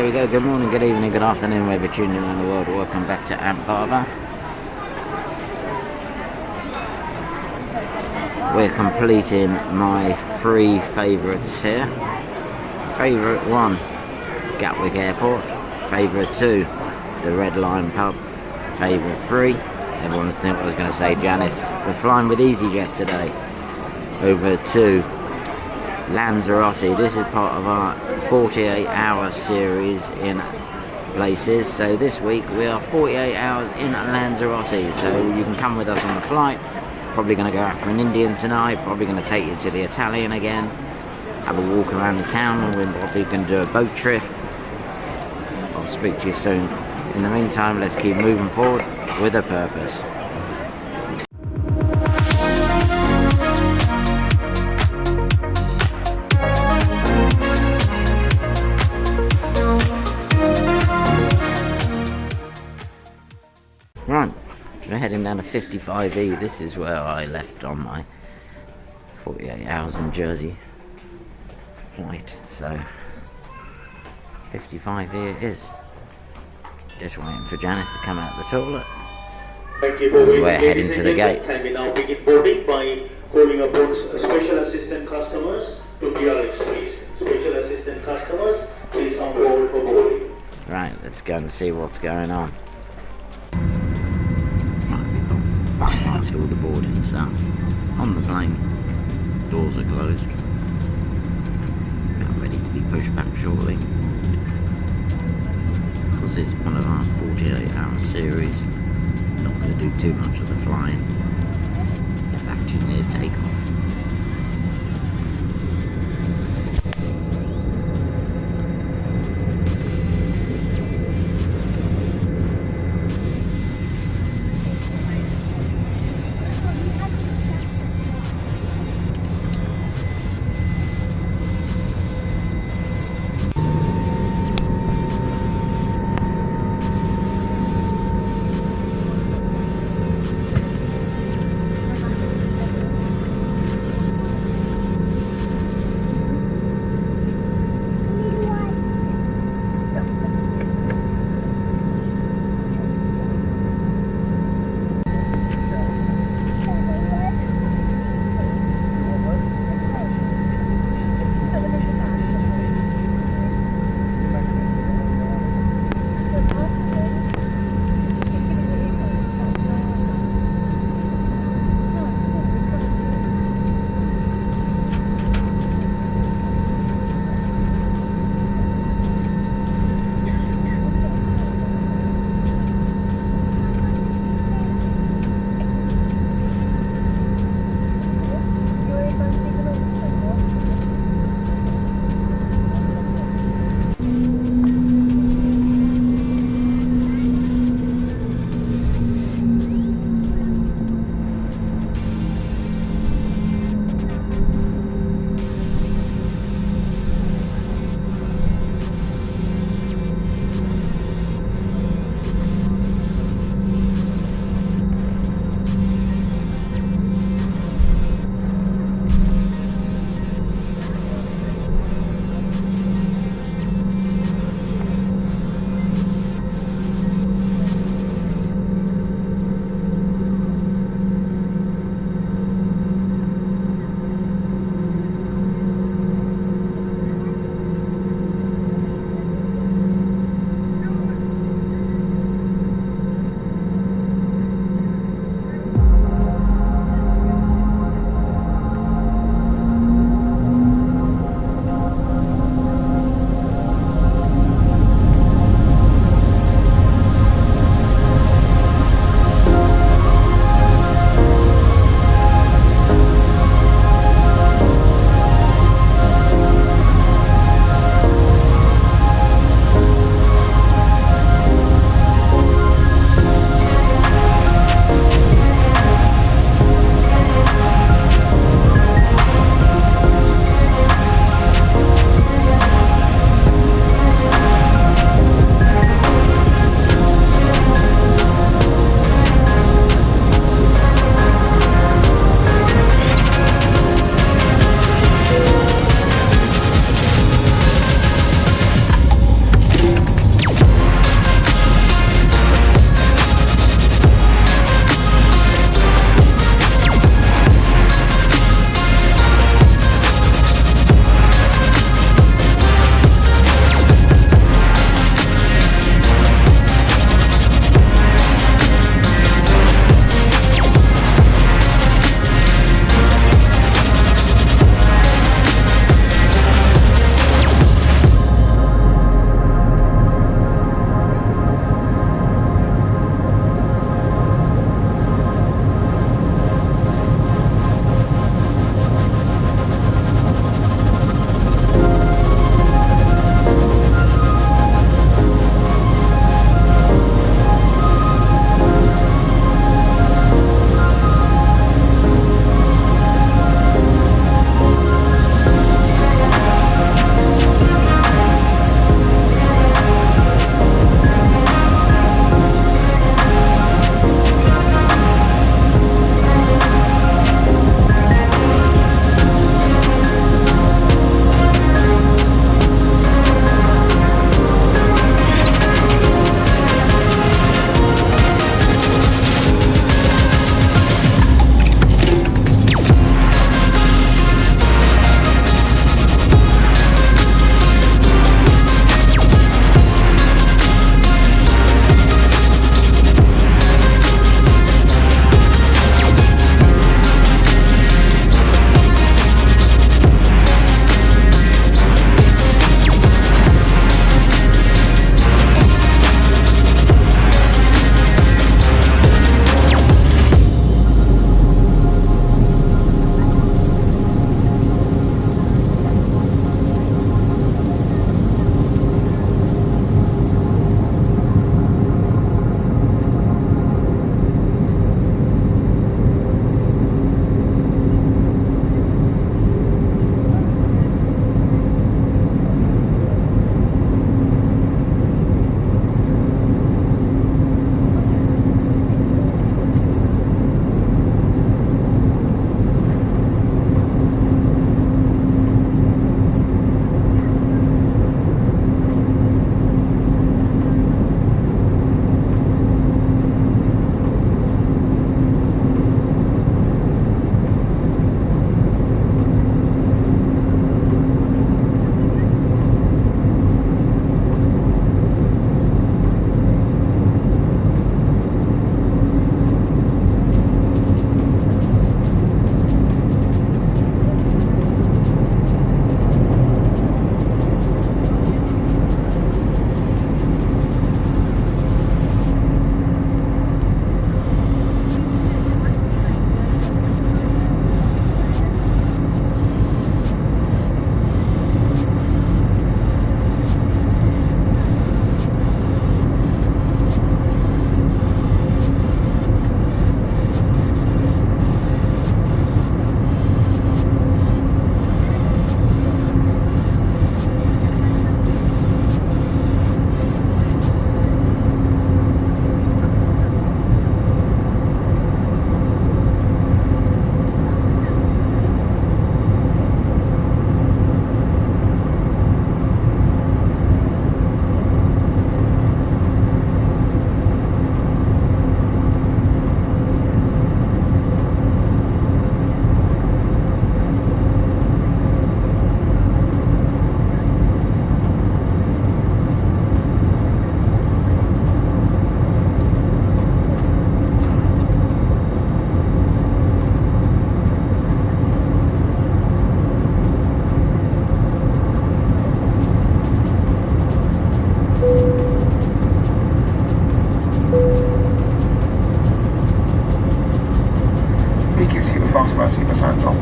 we go. Good morning, good evening, good afternoon, wherever you're tuning around the world. Welcome back to Amp Harbour. We're completing my 3 favourites here. Favourite 1, Gatwick Airport. Favourite 2, the Red Lion Pub. Favourite 3, everyone's thinking I was going to say Janice. We're flying with EasyJet today. Over to Lanzarote. This is part of our 48-hour series in places. So this week we are 48 hours in Lanzarote. So you can come with us on the flight. Probably going to go out for an Indian tonight. Probably going to take you to the Italian again. Have a walk around the town, and we're probably going to do a boat trip. I'll speak to you soon. In the meantime, let's keep moving forward with a purpose. Right, we're heading down to 55E. This is where I left on my 48 hours in Jersey flight. So 55E it is. Just waiting for Janice to come out the toilet. Thank you for waiting. We're heading to the gate. Can we now begin boarding by calling upon special assistant customers to PRX, please. Special assistant customers, please come forward for boarding. Right, let's go and see what's going on. Right, we've got bypassed all the boarding stuff on the plane. Doors are closed. About ready to be pushed back shortly. Because it's one of our 48-hour series. Not going to do too much of the flying. Get back to you near takeoff.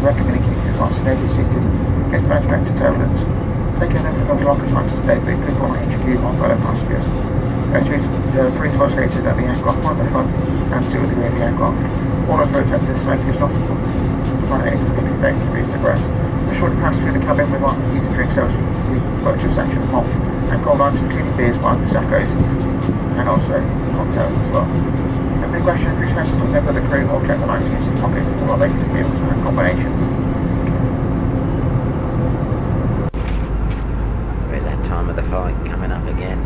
recommending keeping your fast sedated seated against penetrating turbulence. Taking over the longer time to stay, but include one HQ on fellow passengers. Entries 3 to located at the aircraft, 1 at the front and 2 at the rear of the aircraft. All those road temperature smoking is not to 8 to 50 degrees to rest. A short pass through the cabin with one easy drink sales, we purchase a section of malt and cold items including beers, wine, Prosecco's and also cocktails as well. If any questions, reach out to a member of the crew or check the night using pocket for all latest deals and combinations. There's that time of the flight coming up again.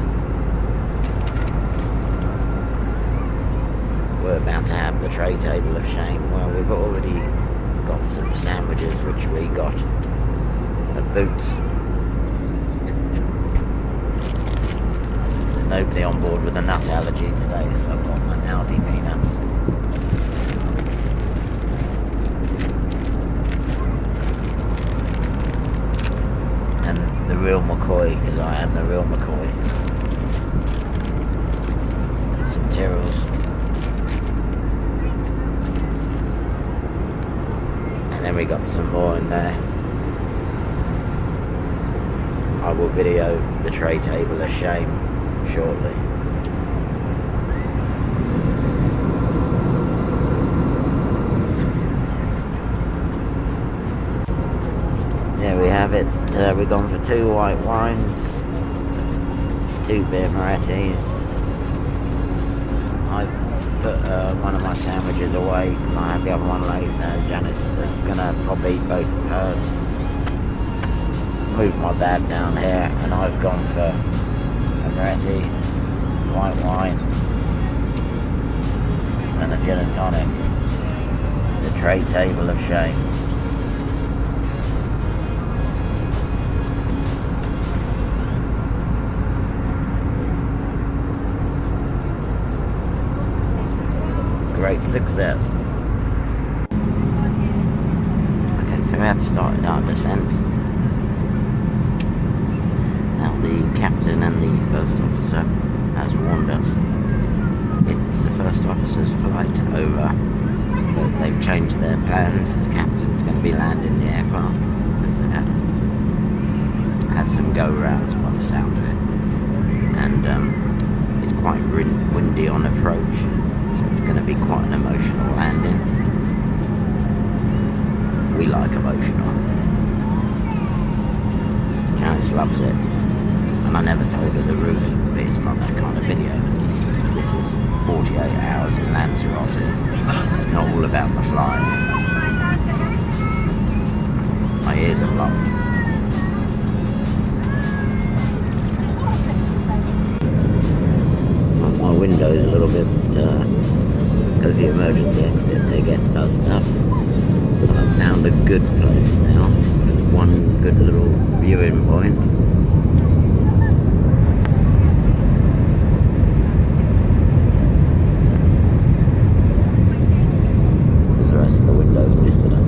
We're about to have the tray table of shame. Well, we've already got some sandwiches which we got at Boots. There's nobody on board with a nut allergy today, so I've got my Aldi peanuts. And the real McCoy, because I am the real McCoy. And some Tyrrells. And then we got some more in there. I will video the tray table of shame shortly. There we have it. We've gone for 2 white wines, 2 beer Morettis. I've put one of my sandwiches away because I had the other one later. Janice is going to probably eat both of hers. Move my bag down here, and I've gone for a Moretti, white wine, and a gin and tonic. The tray table of shame. Great success. Okay, so we have started our descent. Now the captain and the first officer has warned us. It's the first officer's flight over, but they've changed their plans. The captain's going to be landing the aircraft because they've had some go-rounds by the sound of it, and it's quite windy on approach. So it's going to be quite an emotional landing. We like emotional. Janice loves it. And I never told her the route, but it's not that kind of video. This is 48 hours in Lanzarote. Not all about the flying. My ears are blocked. My window's a little bit, because the emergency exit, they get fuzzed up. So I've found a good place now, one good little viewing point. Because the rest of the window's misted up.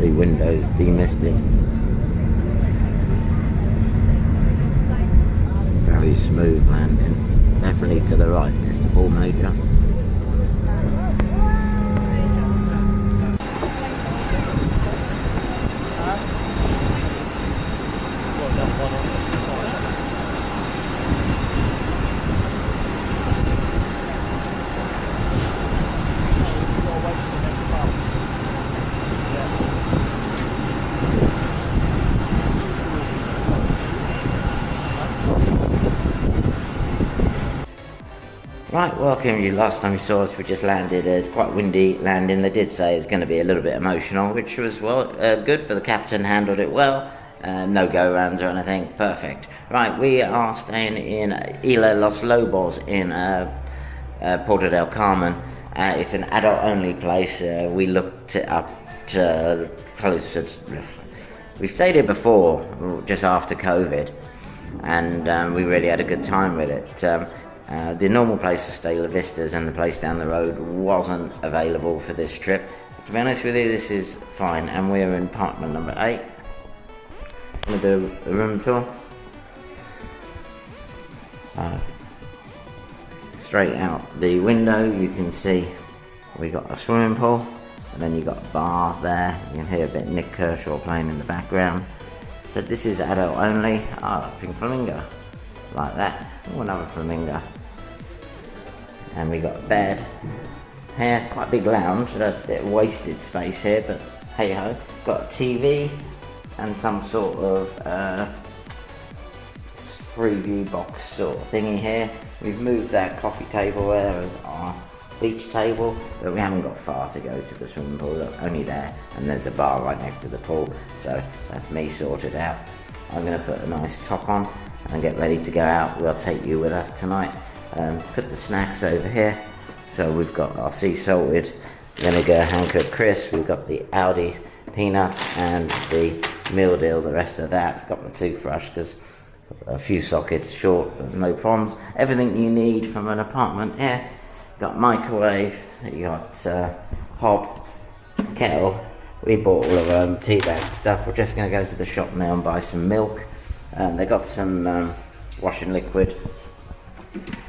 the windows demisted. Very smooth landing. Definitely to the right, Mr. Ball Major. Right, welcome you. Last time you saw us, we just landed. It's quite windy landing. They did say it's going to be a little bit emotional, which was good, but the captain handled it well. No go-rounds or anything. Perfect. Right, we are staying in Los Lobos in Puerto del Carmen. It's an adult-only place. We looked it up to close to... We've stayed here before, just after COVID, and we really had a good time with it. The normal place to stay, La Vistas, and the place down the road wasn't available for this trip. To be honest with you, this is fine, and we're in apartment number 8. I'm going to do a room tour. So, straight out the window, you can see we got a swimming pool, and then you got a bar there. You can hear a bit Nick Kershaw playing in the background. So this is adult only. Pink flamingo, like that. Oh, another flamingo. And we got a bed here, quite a big lounge, a bit of wasted space here, but hey ho. Got a TV and some sort of free view box sort of thingy here. We've moved that coffee table there as our beach table, but we haven't got far to go to the swimming pool. Look, only there, and there's a bar right next to the pool, so that's me sorted out. I'm going to put a nice top on and get ready to go out. We'll take you with us tonight. Put the snacks over here. So we've got our sea salted vinegar Hanker crisp. We've got the Audi peanuts and the meal deal. The rest of that. Got my toothbrush because a few sockets short, but no problems. Everything you need from an apartment here. Got microwave. You got hob, kettle. We bought all of our tea bags and stuff. We're just going to go to the shop now and buy some milk. They got some washing liquid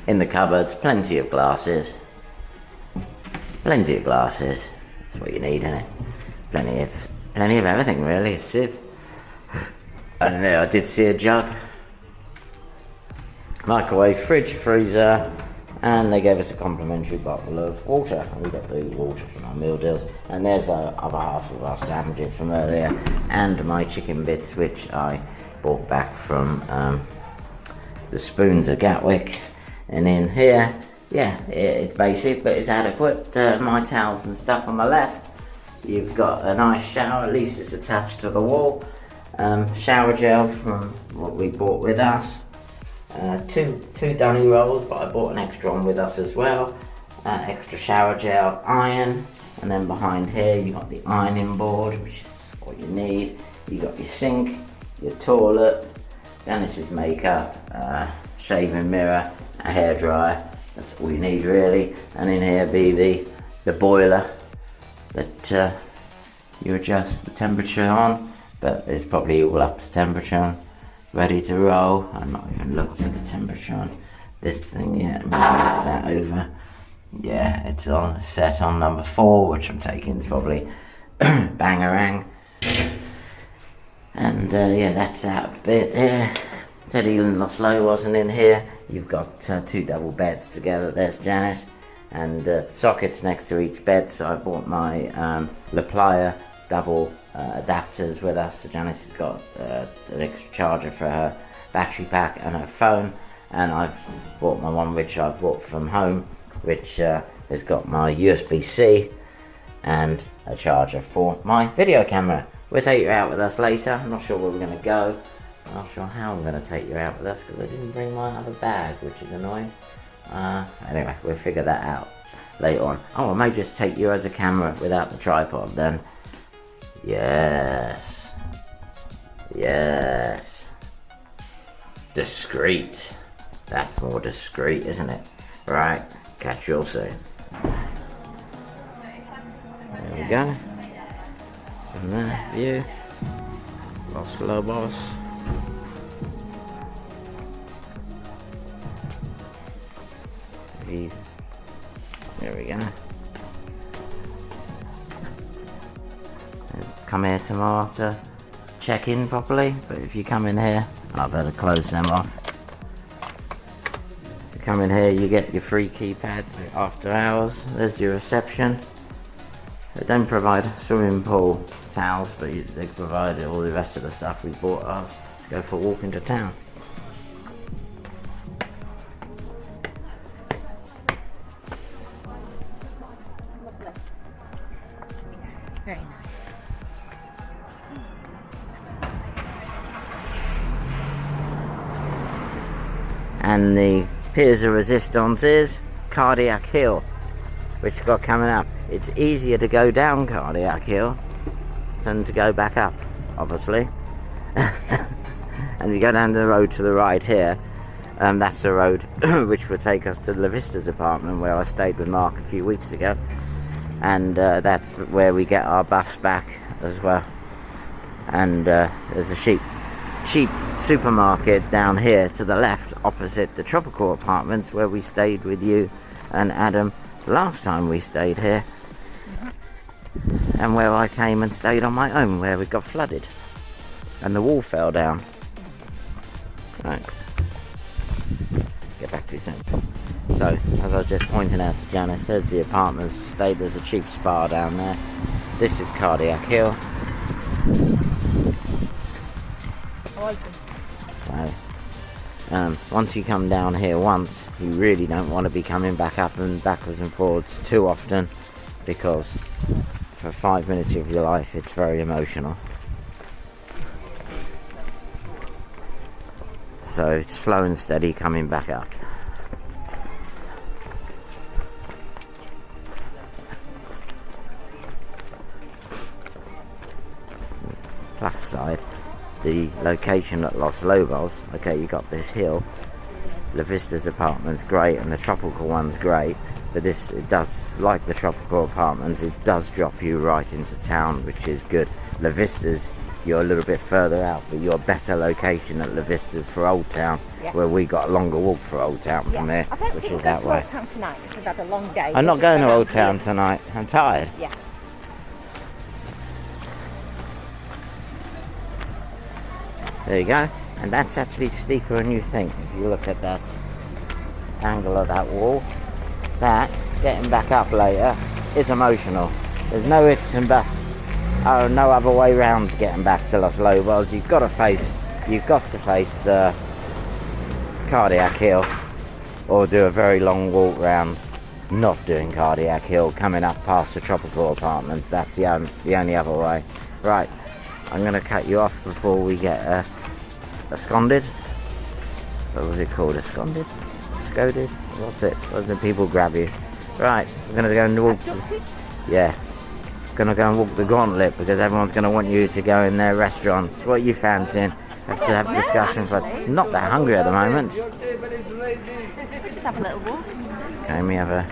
in the cupboards, plenty of glasses. Plenty of glasses. That's what you need, isn't it? Plenty of everything really. A sieve. And there I did see a jug. Microwave, fridge, freezer, and they gave us a complimentary bottle of water. And we got the water from our meal deals. And there's our other half of our sandwiches from earlier, and my chicken bits, which I bought back from the Spoons of Gatwick. And in here, yeah, it's basic, but it's adequate. My towels and stuff on the left. You've got a nice shower, at least it's attached to the wall. Shower gel from what we bought with us. Two dunny rolls, but I bought an extra one with us as well. Extra shower gel, iron, and then behind here you got the ironing board, which is what you need. You got your sink, your toilet, Dennis's makeup, shaving mirror, a hairdryer. That's all you need really. And in here be the boiler that you adjust the temperature on, but it's probably all up to temperature, ready to roll. I've not even looked at the temperature on this thing yet. Move that over. Yeah, it's on set on number 4, which I'm taking is probably bangarang. And yeah, that's that bit here. Teddy and Los Lobos, and in here you've got 2 double beds together. There's Janice, and sockets next to each bed. So I bought my La Playa double adapters with us. So Janice has got an extra charger for her battery pack and her phone, and I've bought my one which I bought from home, which has got my USB-C and a charger for my video camera. We'll take you out with us later. I'm not sure where we're going to go. I'm not sure how I'm going to take you out with us because I didn't bring my other bag, which is annoying. Anyway, we'll figure that out later on. Oh, I may just take you as a camera without the tripod then. Yes. Yes. Discreet. That's more discreet, isn't it? Right, catch you all soon. There we go. From there, view. Los Lobos. There we go. Come here tomorrow to check in properly, but if you come in here, I better close them off. If you come in here, you get your free keypads after hours. There's your reception. They don't provide swimming pool towels, but they provide all the rest of the stuff. We bought ours to go for a walk into town. Very nice. And the piers of resistance is Cardiac Hill, which we've got coming up. It's easier to go down Cardiac Hill than to go back up, obviously. And we go down the road to the right here, that's the road which will take us to La Vista's apartment, where I stayed with Mark a few weeks ago. And that's where we get our buffs back as well. And there's a cheap supermarket down here to the left, opposite the tropical apartments where we stayed with you and Adam last time we stayed here. And where I came and stayed on my own, where we got flooded and the wall fell down. Right, get back to you soon. So, as I was just pointing out to Janice, there's the apartments stayed. There's a cheap spa down there. This is Cardiac Hill. So, once you come down here once, you really don't want to be coming back up and backwards and forwards too often, because for 5 minutes of your life it's very emotional. So it's slow and steady coming back up. Plus side, the location at Los Lobos, okay, you got this hill. La Vista's apartment's great and the tropical one's great, but this, it does, like the tropical apartments, it does drop you right into town, which is good. La Vista's, you're a little bit further out, but you're a better location at La Vista's for Old Town, where we got a longer walk for Old Town from there, which is that way. Old Town tonight because we've had a long day. I'm not going to Old Town tonight, I'm tired. Yeah. There you go, and that's actually steeper than you think. If you look at that angle of that wall, that getting back up later is emotional. There's no ifs and buts. Oh, no other way round getting back to Los Lobos. You've got to face Cardiac Hill, or do a very long walk round, not doing Cardiac Hill, coming up past the tropical apartments. That's the only other way. Right, I'm going to cut you off before we get absconded. What was it called? Absconded? Scoded? What's it? What do people grab you? Right, we're going to go and walk. Yeah. Gonna go and walk the gauntlet because everyone's gonna want you to go in their restaurants. What are you fancying? Have to have discussion for. Not that hungry at the moment. We'll just have a little walk. Okay, we have a.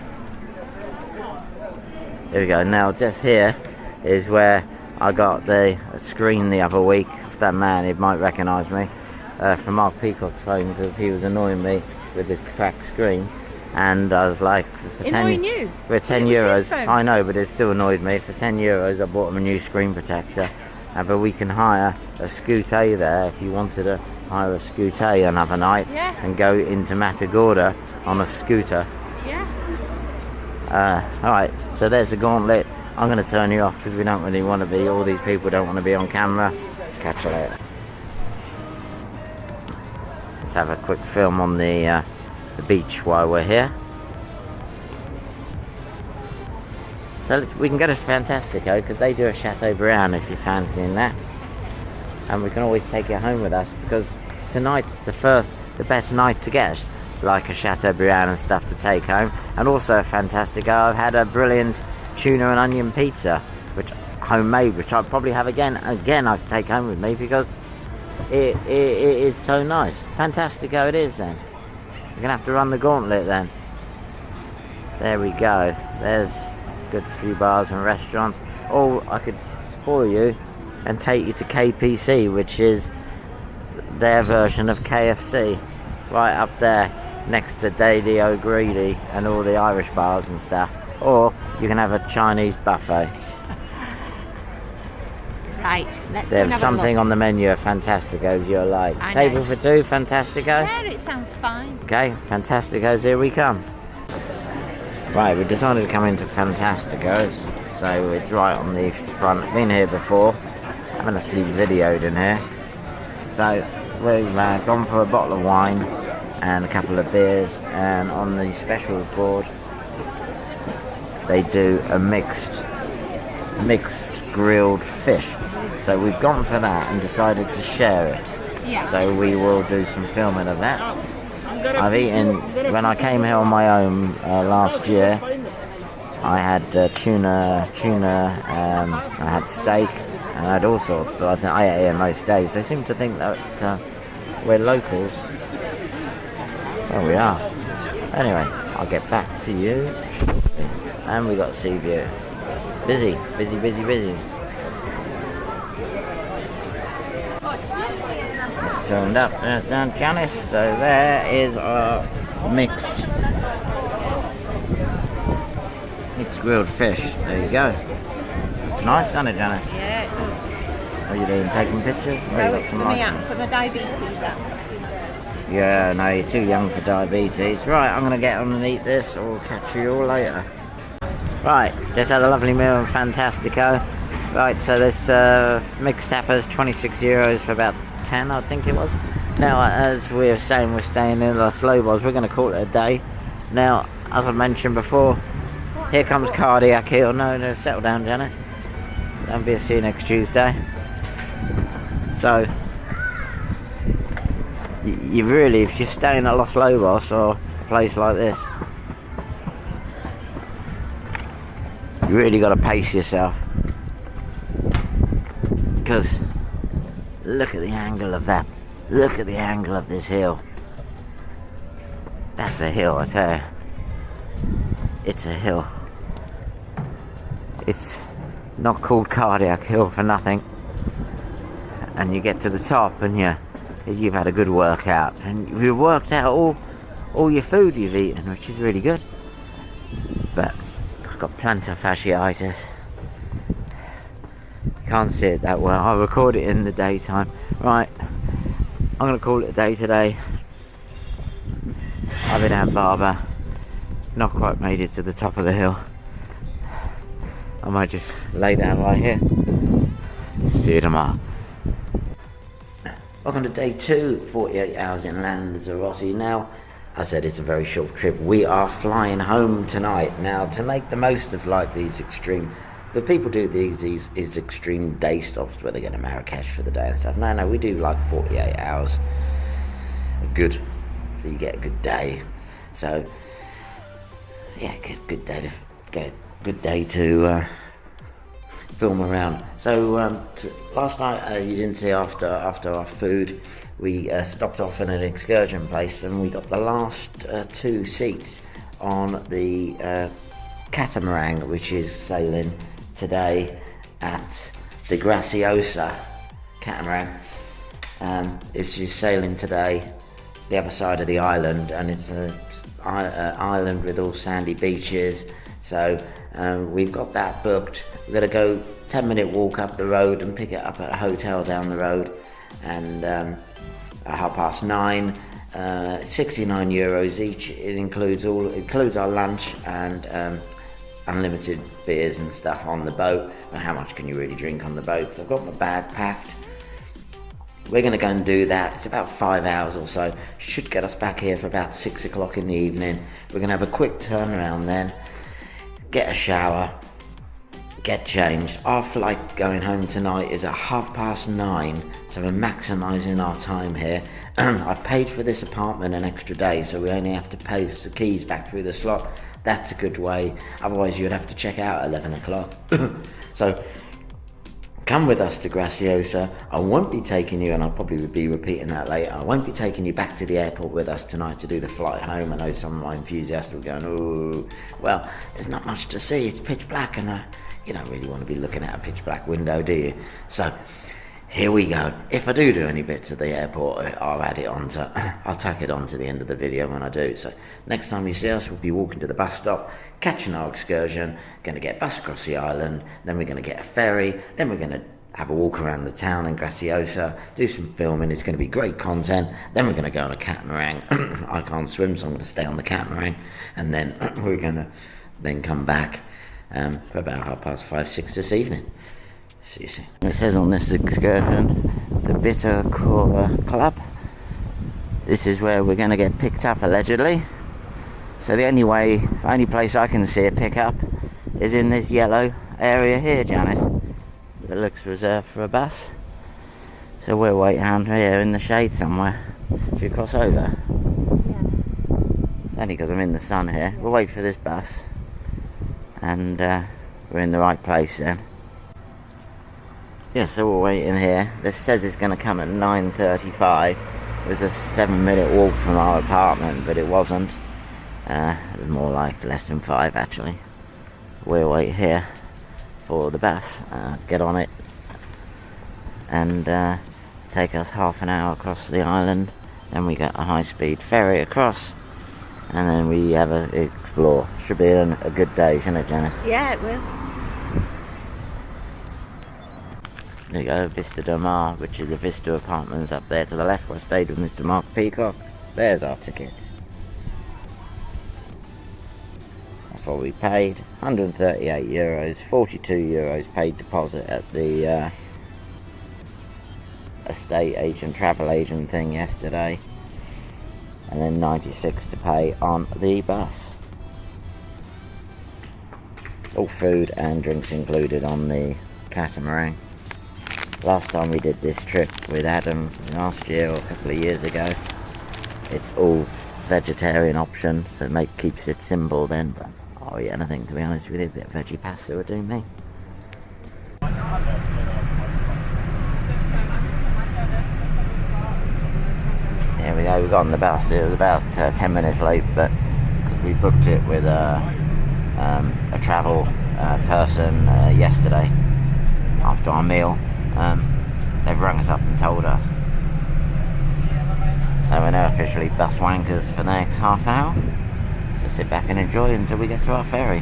Here we go. Now, just here is where I got the screen the other week. If that man, he might recognise me from Mark Peacock's phone, because he was annoying me with this cracked screen. And I was like, for 10 euros, I know, but it still annoyed me. For 10 euros, I bought him a new screen protector. But we can hire a scooter there if you wanted to hire a scooter another night and go into Matagorda on a scooter. Alright, so there's the gauntlet. I'm going to turn you off because we don't really want to be, all these people don't want to be on camera. Catch you later. Let's have a quick film on the beach while we're here. So we can go to Fantastico because they do a Chateaubriand if you're fancying that, and we can always take you home with us because tonight's the best night to get like a Chateaubriand and stuff to take home. And also Fantastico, I've had a brilliant tuna and onion pizza, which homemade, which I'll probably have again I'll take home with me because it is so nice. Fantastico it is then. We're going to have to run the gauntlet then. There we go. There's a good few bars and restaurants. Oh, I could spoil you and take you to KPC, which is their version of KFC, right up there next to Daily O'Grady and all the Irish bars and stuff. Or you can have a Chinese buffet. Right, let's go and There's have something a look. on the menu of Fantastico's you're like. I Table know. for two, Fantastico? Yeah, it sounds fine. Okay, Fantastico's, here we come. Right, we decided to come into Fantastico's, so it's right on the front. Been here before, haven't actually videoed in here. So we've gone for a bottle of wine and a couple of beers, and on the specials board they do a mixed grilled fish. So we've gone for that and decided to share it. Yeah. So we will do some filming of that. I've eaten, when I came here on my own last year, I had tuna, I had steak, and I had all sorts, but I think I ate here most days. They seem to think that we're locals. Well, we are. Anyway, I'll get back to you. And we got sea view. Busy. It's turned up. There's down Janice. So there is our mixed grilled fish. There you go. It's nice, isn't it, Janice? Yeah, it does. What are you doing? Taking pictures? Oh, you No, got it's some for me lights out, on. for my diabetes out. Yeah, no, you're too young for diabetes. Right, I'm going to get on and eat this, or we'll catch you all later. Right, just had a lovely meal in Fantastico. Right, so this mixed tapas, 26 euros for about 10, I think it was. Now, as we were saying, we're staying in Los Lobos. We're going to call it a day. Now, as I mentioned before, here comes cardiac heel. No, settle down, Janice. Don't be a see you next Tuesday. So, you really, if you're staying at Los Lobos or a place like this, you really got to pace yourself, because look at the angle of that. Look at the angle of this hill. That's a hill, I tell you. It's a hill. It's not called Cardiac Hill for nothing. And you get to the top and you've had a good workout, and you've worked out all your food you've eaten, which is really good. But I've got plantar fasciitis. Can't see it that well. I'll record it in the daytime. Right, I'm going to call it a day today. I've been at Barber. Not quite made it to the top of the hill. I might just lay down right here. See you tomorrow. Welcome to day 2, 48 hours in Lanzarote. Now, I said it's a very short trip. We are flying home tonight. Now, to make the most of like these extreme, the people do these extreme day stops where they go to Marrakesh for the day and stuff. No, we do like 48 hours. Good. So you get a good day. So, yeah, good day to film around. So last night, you didn't see after our food, we stopped off in an excursion place, and we got the last 2 seats on the Catamaran, which is sailing today at the Graciosa Catamaran. It's just sailing today the other side of the island, and it's an island with all sandy beaches. So we've got that booked. We're going to go 10-minute walk up the road and pick it up at a hotel down the road, and at 9:30, 69 euros each. It includes our lunch and unlimited beers and stuff on the boat. But how much can you really drink on the boat? So I've got my bag packed. We're going to go and do that. It's about 5 hours or so. Should get us back here for about 6 o'clock in the evening. We're going to have a quick turnaround then, get a shower, get changed. Our flight going home tonight is at 9:30, so we're maximising our time here. I've paid for this apartment an extra day, so we only have to post the keys back through the slot. That's a good way. Otherwise, you'd have to check out at 11 o'clock. So, come with us to Graciosa. I won't be taking you, and I'll probably be repeating that later, I won't be taking you back to the airport with us tonight to do the flight home. I know some of my enthusiasts will go, oh, well, there's not much to see, it's pitch black, and you don't really want to be looking at a pitch black window, do you? So here we go. If I do any bits of the airport, I'll add it onto, I'll tack it on to the end of the video when I do. So next time you see us, we'll be walking to the bus stop, catching our excursion, going to get bus across the island, then we're going to get a ferry, then we're going to have a walk around the town in Graciosa, do some filming. It's going to be great content. Then we're going to go on a catamaran. I can't swim, so I'm going to stay on the catamaran, and then we're going to then come back for about 5:30, 6 this evening. See you soon. It says on this excursion, the Bitter Cora Club. This is where we're going to get picked up, allegedly. So the only place I can see a pickup is in this yellow area here, Janice. It looks reserved for a bus. So we'll wait down here in the shade somewhere. Should we cross over? Yeah. It's only because I'm in the sun here. We'll wait for this bus. And we're in the right place then. Yeah, so we're waiting here. This says it's going to come at 9:35. It was a 7-minute walk from our apartment, but it wasn't. It was more like less than 5 actually. We'll wait here for the bus, get on it, and take us half an hour across the island. Then we get a high-speed ferry across, and then we have a explore. Should be a good day, shouldn't it, Janice? Yeah, it will. There you go, Vista Del Mar, which is the Vista Apartments up there to the left where I stayed with Mr. Mark Peacock. There's our ticket. That's what we paid. €138, 42 euros paid deposit at the estate agent, travel agent thing yesterday. And then 96 to pay on the bus. All food and drinks included on the catamaran. Last time we did this trip with Adam last year or a couple of years ago, it's all vegetarian option, so keeps it simple then, but I'll eat anything, to be honest with you. A bit of veggie pasta would do me. Here we go, we got on the bus. It was about 10 minutes late, but we booked it with a travel person yesterday after our meal. They've rung us up and told us. So we're now officially bus wankers for the next half hour. So sit back and enjoy until we get to our ferry.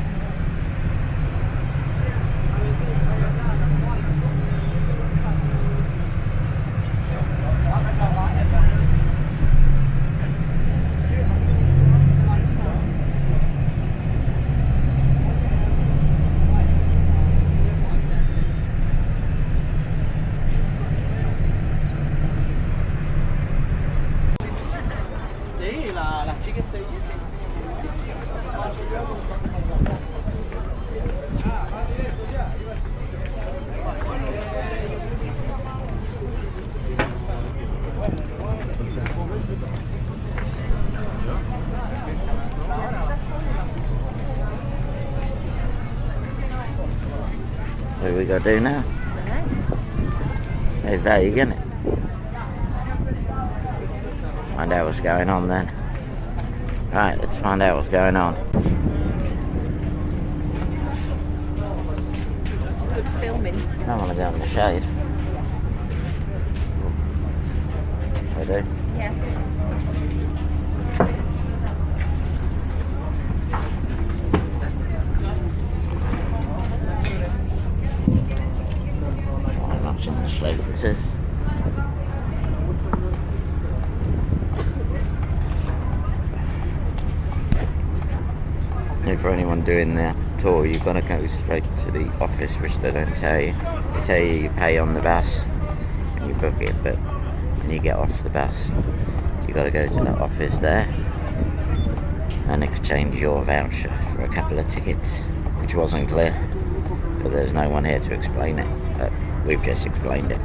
What do we got to do now? Hey, vague, isn't it? Find out what's going on then. Right, let's find out what's going on. Good filming. I want to go in the shade. I do. Yeah. Not much in the shade, this is. For anyone doing that tour, you've got to go straight to the office, which they don't tell you. They tell you you pay on the bus and you book it, but when you get off the bus, you've got to go to the office there and exchange your voucher for a couple of tickets, which wasn't clear, but there's no one here to explain it, but we've just explained it.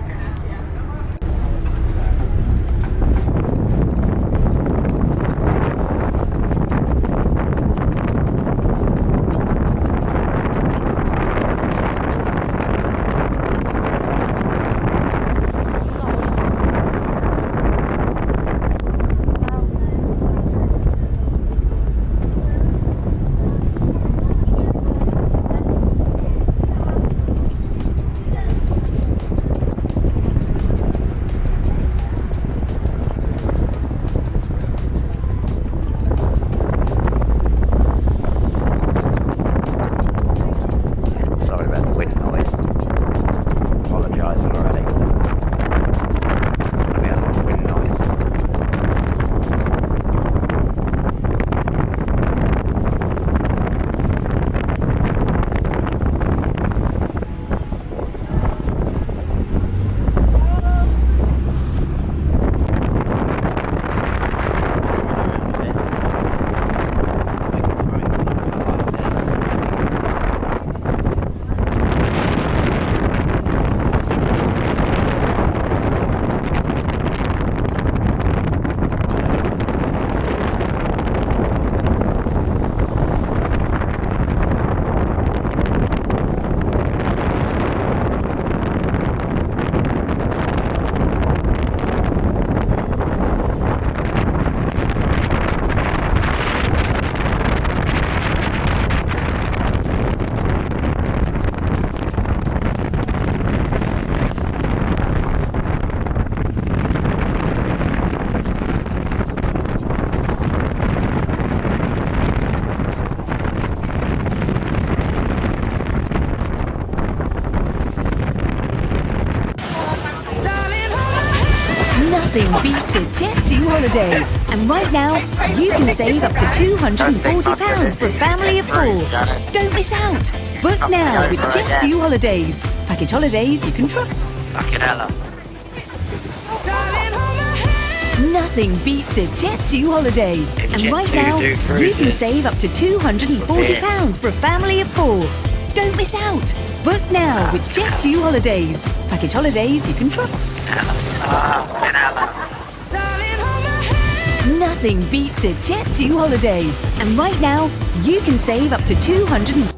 beats a Jet2 holiday. And right now, you can save up to £240 for a family of 4. Don't miss out. Book now with Jet2 holidays. Package holidays you can trust. Fucking hell. Nothing beats a Jet2 holiday. And right Jet2 now, do you can cruises. save up to £240 for a family of 4. Don't miss out. Book now with Jet2 holidays. Package holidays you can trust. Nothing beats a Jet2 holiday. And right now, you can save up to £240.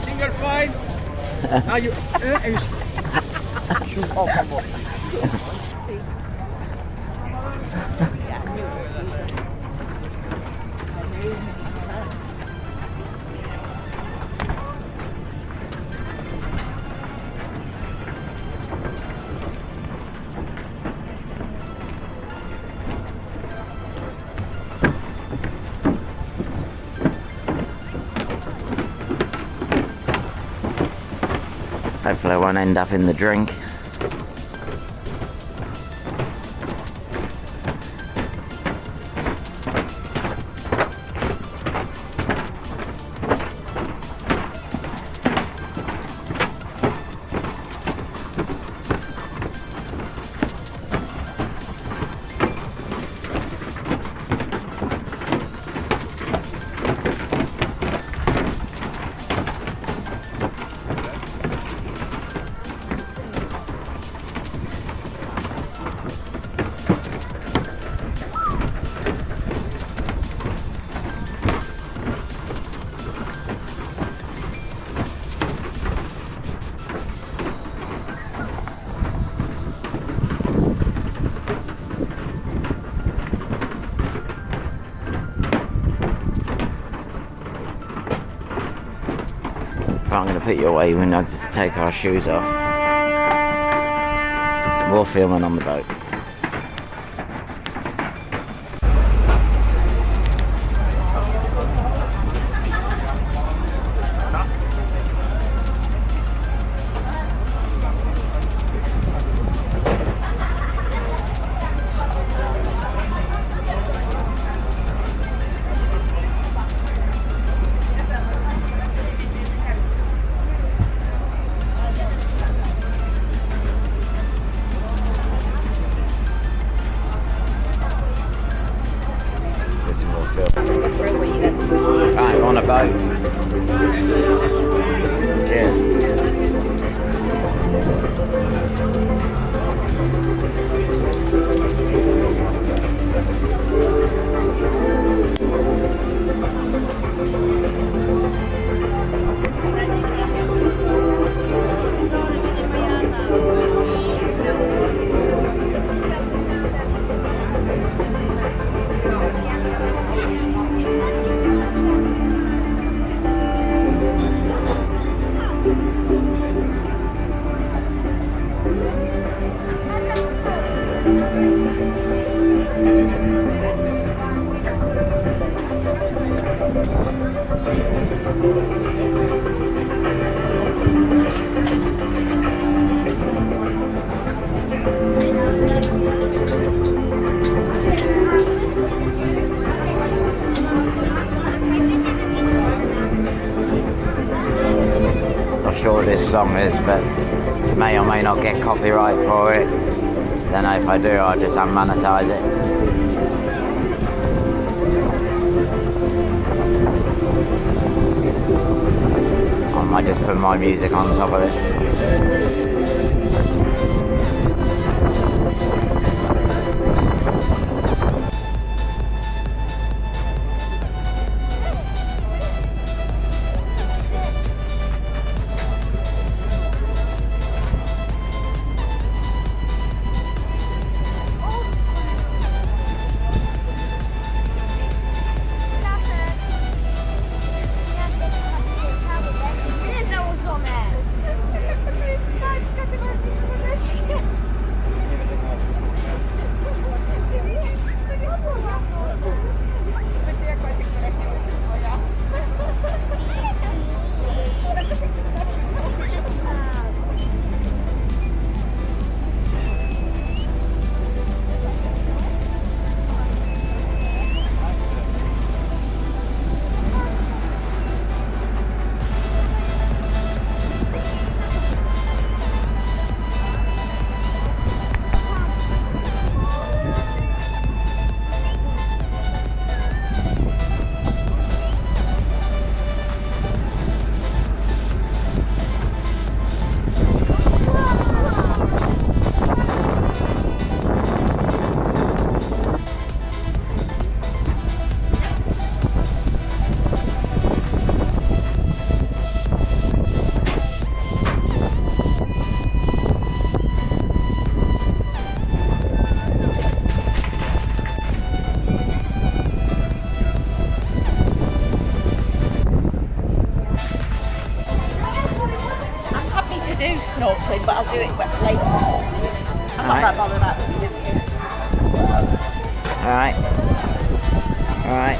Single file. Now you. Shoot off a more. Hopefully I won't end up in the drink. put you away when I just take our shoes off. More filming on the boat. Right, we're on a boat. Cheers. Not sure what this song is, but may or may not get copyright for it. Don't know if I do, I'll just unmonetize it. I might just put my music on top of it. Snorkeling, but I'll do it later. I'm not that bothered about it. Alright. Alright.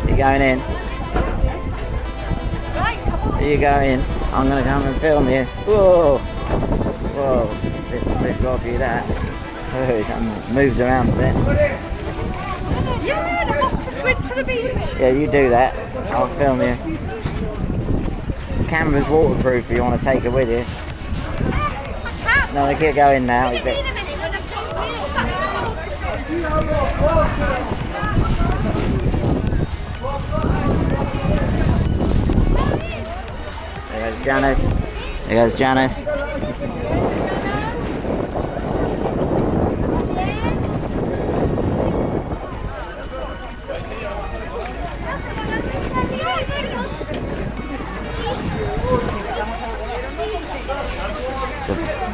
You going in? Right, Are you going? I'm going to come and film you. Whoa! Whoa. Bit dodgy that. Oh, it moves around a bit. yeah, I'm off to swim to the beach. Yeah, you do that. I'll film you. The camera's waterproof if you want to take it with you. No, they keep going now. There goes Janice. There goes Janice.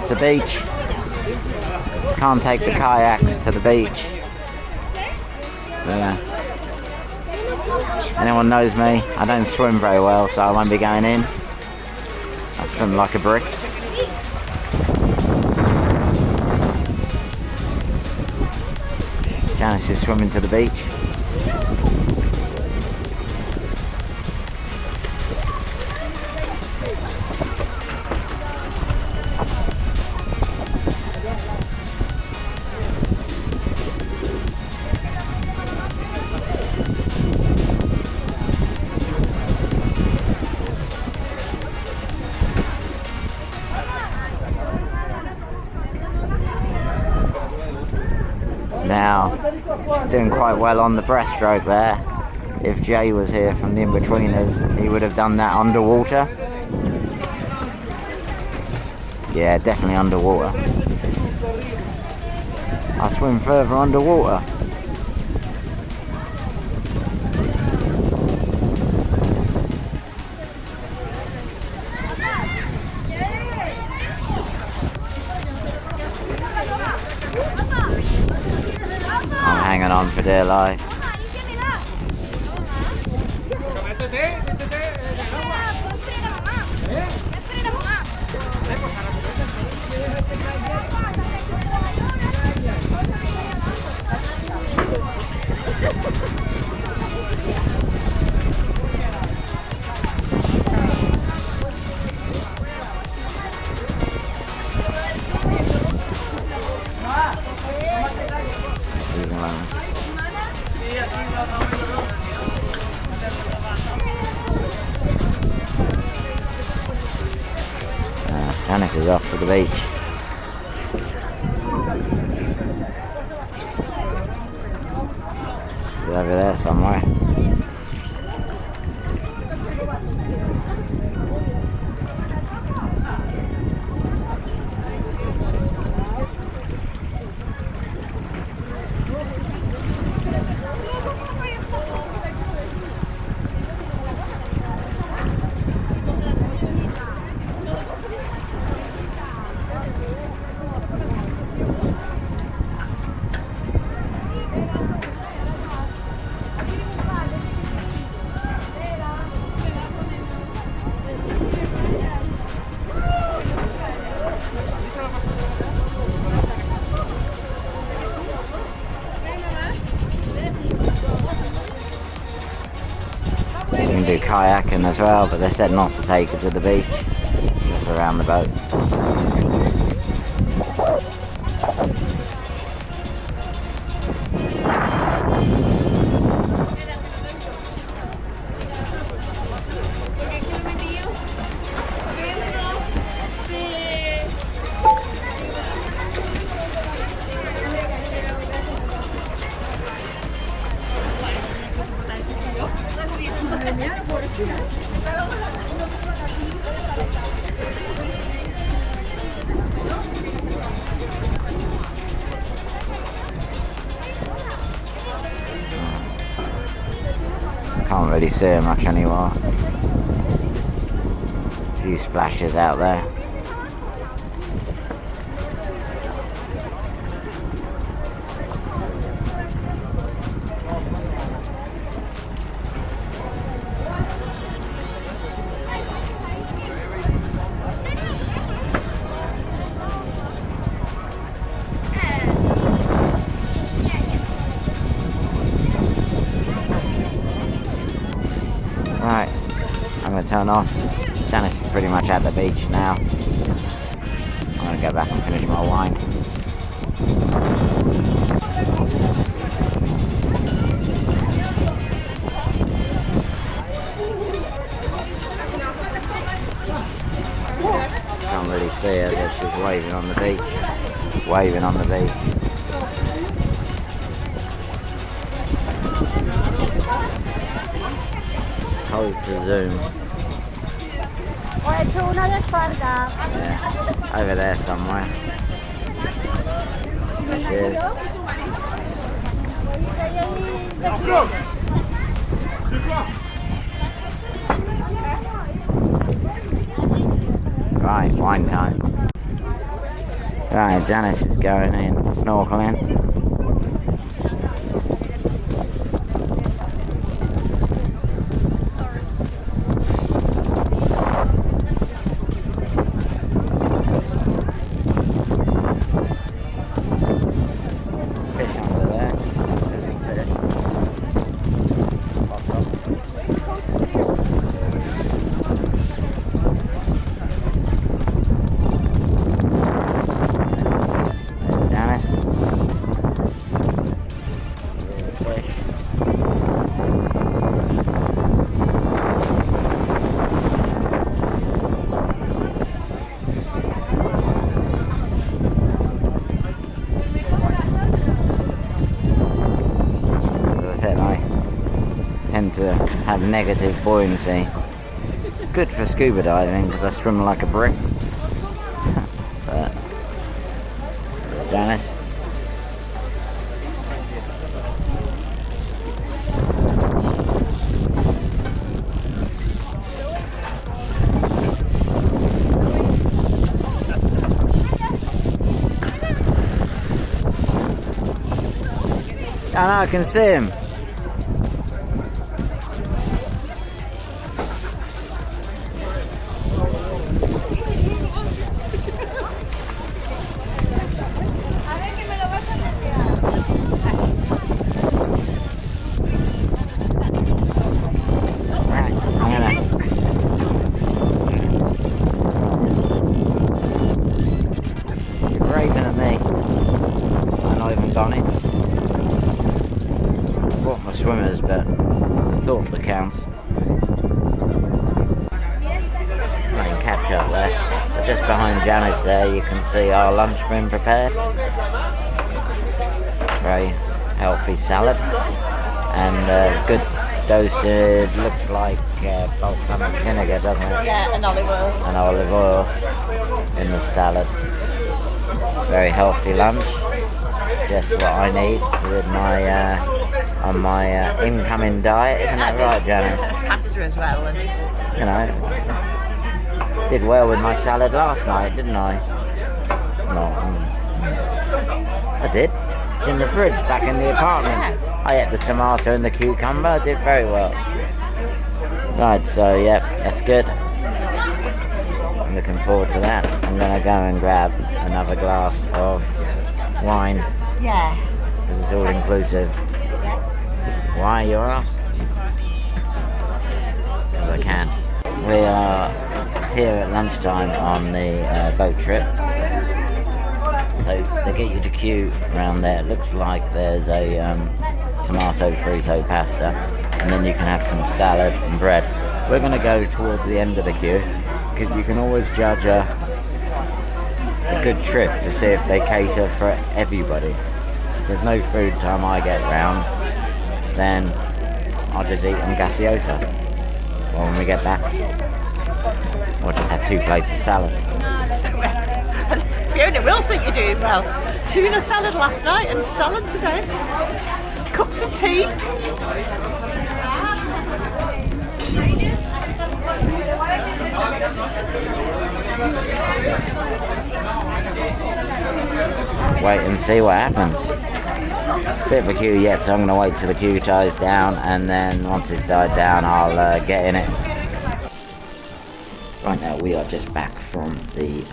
It's a beach. Can't take the kayaks to the beach. Yeah. Anyone knows me, I don't swim very well, so I won't be going in. I swim like a brick. Janice is swimming to the beach. Now, she's doing quite well on the breaststroke there. If Jay was here from the In-Betweeners, he would have done that underwater. Yeah, definitely underwater. I'll swim further underwater. I'm hanging on for dear life. Janice is off to the beach. She's over there somewhere. Do kayaking as well, but they said not to take her to the beach, just around the boat. Can't really see her much anymore. A few splashes out there. Right, I'm going to turn off. Janice is pretty much at the beach now. I'm going to go back and finish my wine. Can't really see her, but she's waving on the beach. Waving on the beach. Hold to zoom. Yeah, over there somewhere. Cheers. Right, wine time. Right, Janice is going in snorkeling. have negative buoyancy. Good for scuba diving because I swim like a brick. But Janice. I know, I can see him. Swimmers, but it's the thought that counts. I can catch up there. But just behind Janice there, you can see our lunch being prepared. Very healthy salad and good dosage. Looks like balsamic vinegar, doesn't it? Yeah, and olive oil. And olive oil in the salad. Very healthy lunch. Just what I need with my on my incoming diet, isn't that right, Janice? Pasta as well. And you know, did well with my salad last night, didn't I? No, I did. It's in the fridge back in the apartment. I ate the tomato and the cucumber. I did very well. Right, so yep, that's good. I'm looking forward to that. I'm gonna go and grab another glass of wine. yeah. Because it's all inclusive. Why you're off? Because I can. We are here at lunchtime on the boat trip. So they get you to queue around there. It looks like there's a tomato frito pasta, and then you can have some salad and bread. We're going to go towards the end of the queue because you can always judge a good trip to see if they cater for everybody. There's no food time I get round, then I'll just eat on gaseosa. Or when we get back, I'll just have 2 plates of salad. Fiona will think you're doing well. Tuna salad last night and salad today. Cups of tea. Wait and see what happens. Bit of a queue yet, so I'm going to wait till the queue dies down, and then once it's died down I'll get in it. Right now we are just back from the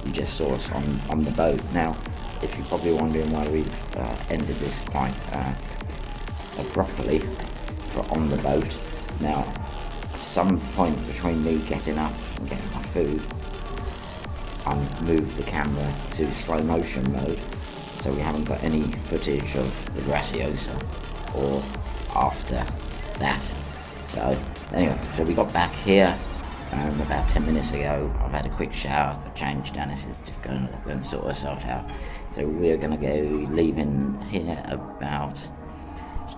you just saw us on the boat. Now if you're probably wondering why we've ended this quite abruptly for on the boat, now at some point between me getting up and getting my food, I moved the camera to slow motion mode, so we haven't got any footage of the Graciosa or after that. So anyway, so we got back here about 10 minutes ago. I've had a quick shower, got changed. Janice is just going to go and sort herself out. So we're going to go leaving here about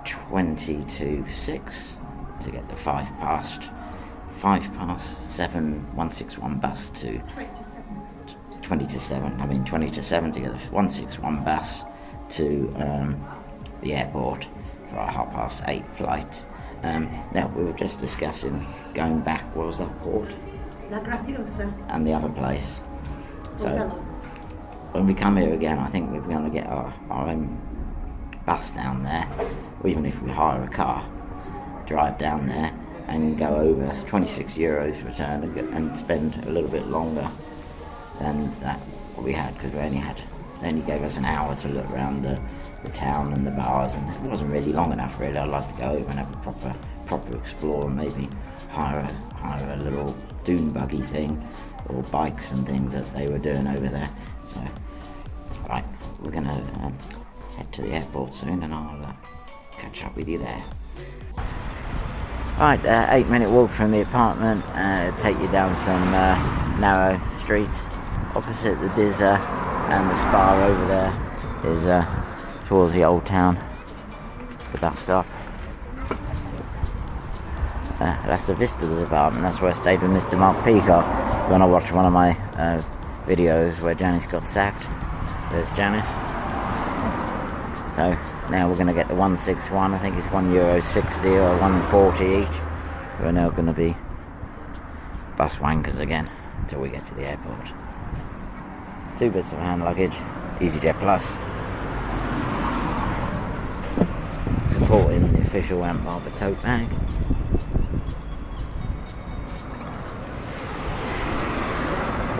20 to 6 to get the 5 past 7 161 bus to 20 to 7 to get the 161 bus to the airport for our 8:30 flight. Now we were just discussing going back. What was that port? La Graciosa. And the other place. So when we come here again, I think we're going to get our own bus down there, or even if we hire a car, drive down there and go over. It's 26 euros return and spend a little bit longer than that what we had, because they only gave us an hour to look around the town and the bars, and it wasn't really long enough really. I'd like to go over and have a proper explore, and maybe hire a little dune buggy thing or bikes and things that they were doing over there. So right, we're gonna head to the airport soon, and I'll catch up with you there. Right, 8-minute walk from the apartment, take you down some narrow streets. Opposite the Dizzer and the spa over there is towards the old town, the bus stop. That's the visitors apartment. That's where I stayed with Mr. Mark Peacock when I watched one of my videos where Janice got sacked. There's Janice. So now we're going to get the 161. I think it's €1.60 or $1.40 each. We're now going to be bus wankers again until we get to the airport. 2 bits of hand luggage, EasyJet Plus. Supporting the official Amp Barber tote bag.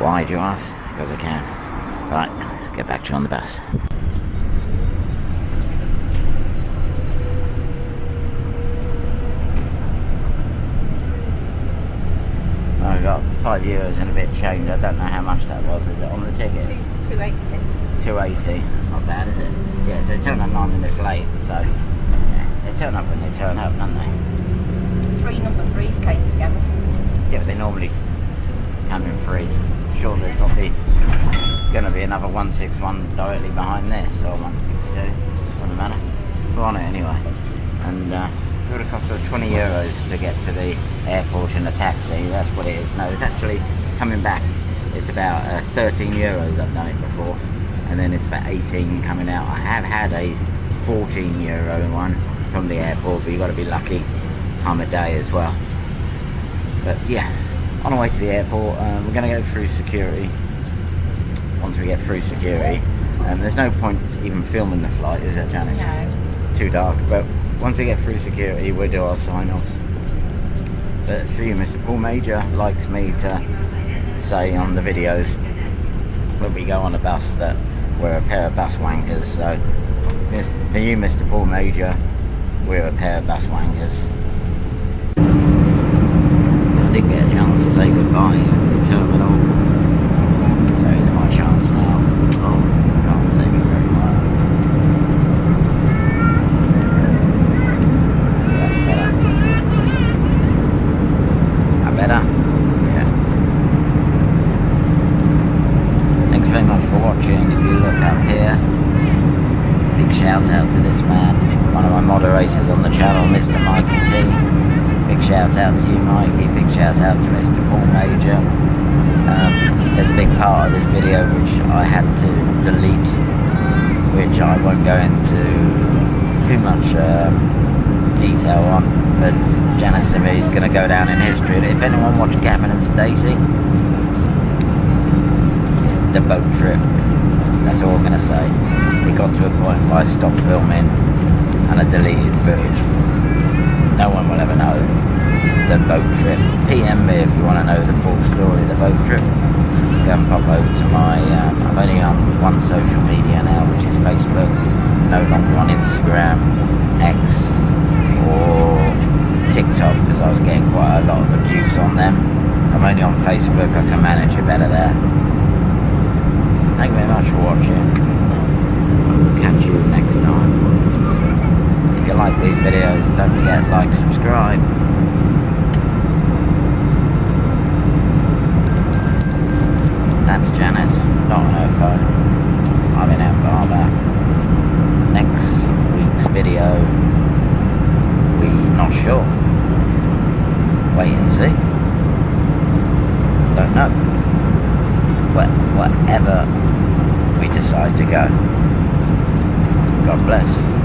Why do you ask? Because I can. Right, get back to you on the bus. So I got €5 and a bit change. I don't know how much that was. Is it on the ticket? 280. 280. That's not bad, is it? Yeah, so they turn up 9 minutes late. So yeah, they turn up when they turn up, don't they? 3 number 3s came together. Yeah, but they normally come in 3. Sure, there's probably going to be another 161 directly behind this, or 162. Doesn't matter. We're on it anyway. And it would have cost us €20 to get to the airport in a taxi. That's what it is. No, it's actually coming back. It's about €13. I've done it before, and then it's about 18 coming out. I have had a €14 one from the airport, but you've got to be lucky time of day as well. But yeah, on our way to the airport, we're going to go through security. Once we get through security, there's no point even filming the flight, is there, Janice? No. Too dark. But once we get through security, we'll do our sign-offs. But for you, Mr. Paul Major likes me to say on the videos when we go on a bus that we're a pair of bus wankers. So for you, Mr. Paul Major, we're a pair of bus wankers. I didn't get a chance to say goodbye at the terminal, so here's my chance now. Oh, can't see me very well. That's better. That better? Yeah. Thanks very much for watching. If you look up here, big shout out to this man, one of my moderators on the channel, Mr. Mikey T. Big shout out to you, Mikey. Big shout out to Mr. Paul Major. There's a big part of this video which I had to delete, which I won't go into too much detail on, but Janice and me is going to go down in history. If anyone watched Gavin and Stacy, the boat trip, that's all I'm going to say. It got to a point where I stopped filming and I deleted footage. No one will ever know the boat trip. PM me if you want to know the full story of the boat trip. Go and pop over to my, I'm only on one social media now, which is Facebook. No longer on Instagram, X, or TikTok, because I was getting quite a lot of abuse on them. I'm only on Facebook, I can manage it better there. Thank you very much for watching. I'll catch you next time. If you like these videos, don't forget to like, subscribe. That's Janice, not on her phone. I'm in Amp Barber. Next week's video, we're not sure. Wait and see. Don't know. Whatever we decide to go. God bless.